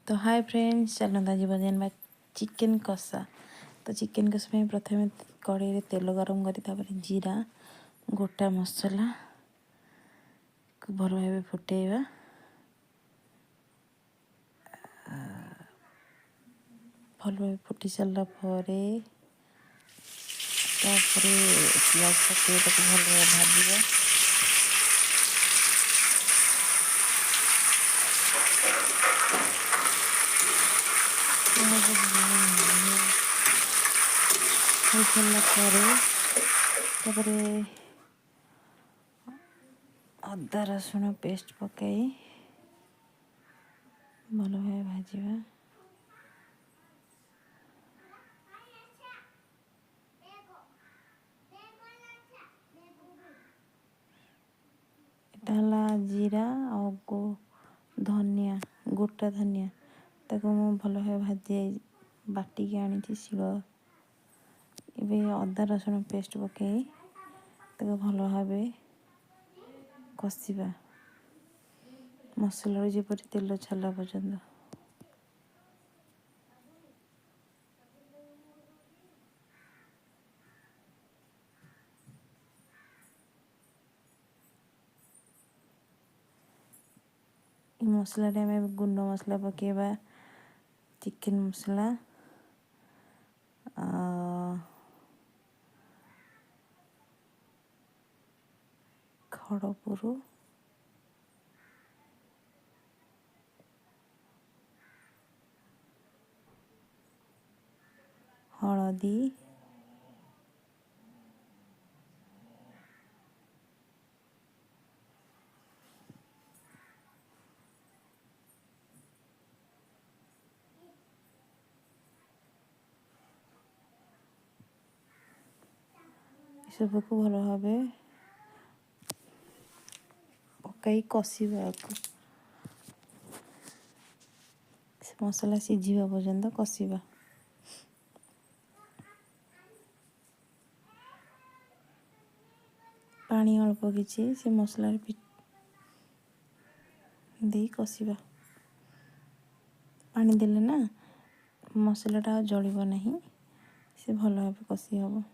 तो hi friends, चलता जी बजान चिकेन कषा। तो चिकेन कषा प्रथम कड़े तेल गरम कर जीरा गोटा मसला को भल भाव फुटेबा। भल भाव फुटी सारा पियाज पकड़ भल भाजा। हो सारा अदा रसुण पेस्ट पकाई भल भाव भाजा। जीरा और धनिया गोटा धनिया ताको मु भल भाव भाजी बाटिक आनी शिल ए अदा रसुण पेस्ट पकई ताको भल भाव कषा मसला जेपरी तेल छाला पर्यंत। मसला गुंड मसला पकेबा चिकेन मसला खड़पुर हलदी सबको भल भाव पकई कषा मसला सीझा पर्यंत कषा। पानी अल्प किसी से मसला दे कषा। पानी देले ना मसलाटा जलिब नहीं से भल भाव कषि हम।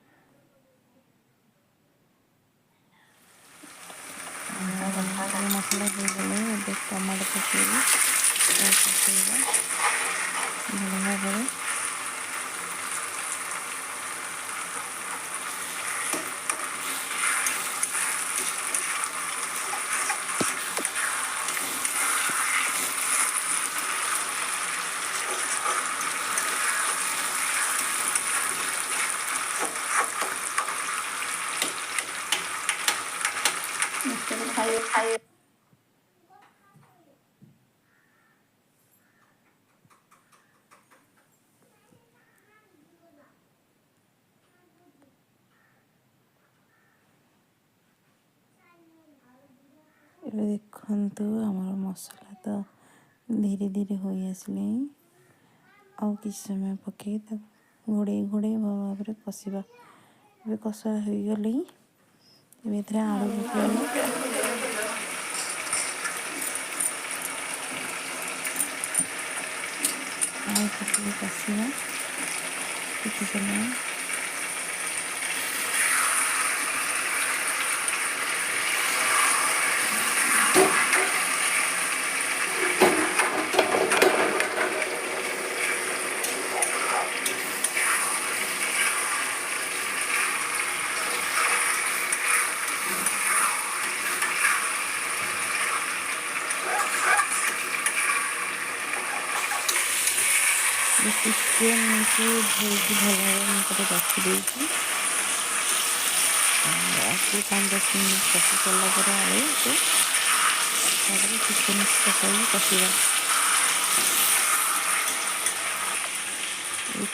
मसला देगले टमाटो पकेबा कषेबा भल भाव। खाइए देखु आमर मसला तो धीरे धीरे हो आसले आउ कि समय पकई घोड़े घोड़े भल भाव कषा। कषा हो गले आलू पकई आलू पकई कषा किसी समय। चिकेन को धोई भल भाव रखी 5-10 मिनट कषि सारा आलू को चिकेन पकई कषा।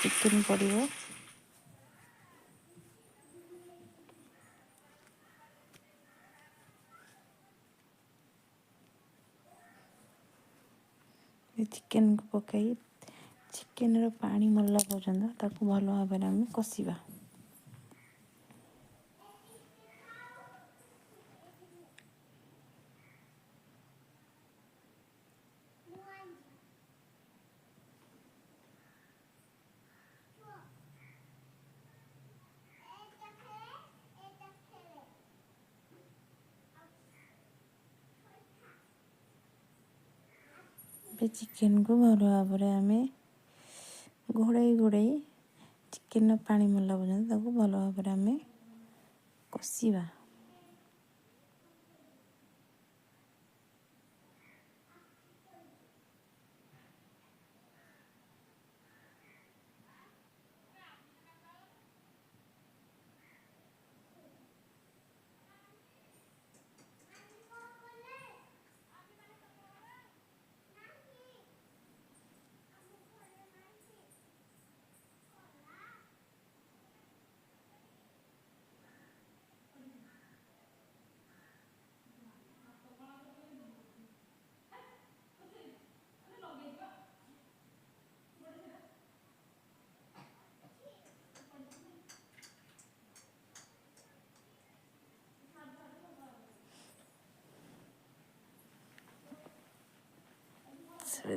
चिकेन पड़ो चिकेन को पकई चिकेन पानी मरला पर्यंत ताकू भल भाव आम कषा। चिकेन को भल भाव आम घोड़े चिकेन पानी मरला पर्यंत भल भाव आम कषा।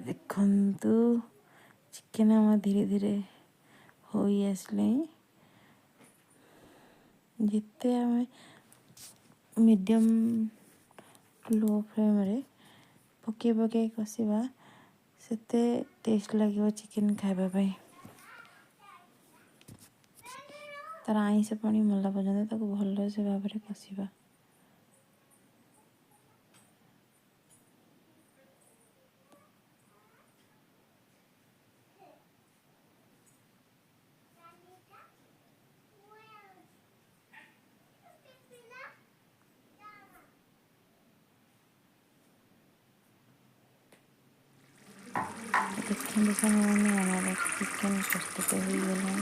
देखु चिकेन आम धीरे धीरे हो आसले जिते आम मीडियम लो फ्लेम रे पके पके कषा सेते टेस्ट लगे चिकेन खावाई तार आईस पानी मरला पर्यंत भल से भाव में कषा। देखते सारे चिकेन प्रस्तुत हो गला।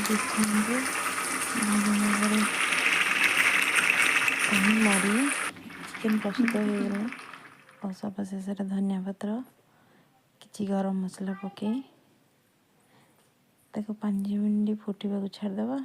देखते मरी चिकेन प्रस्तुत हो गला और सबशेष धनिया पत्र कि गरम मसला पकई 5 मिनट फुटा छाड़देवा।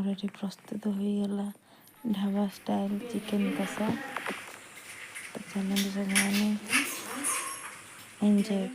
ये प्रस्तुत हो गला ढाबा स्टाइल चिकेन कषा। तो चलते सब एंजॉय।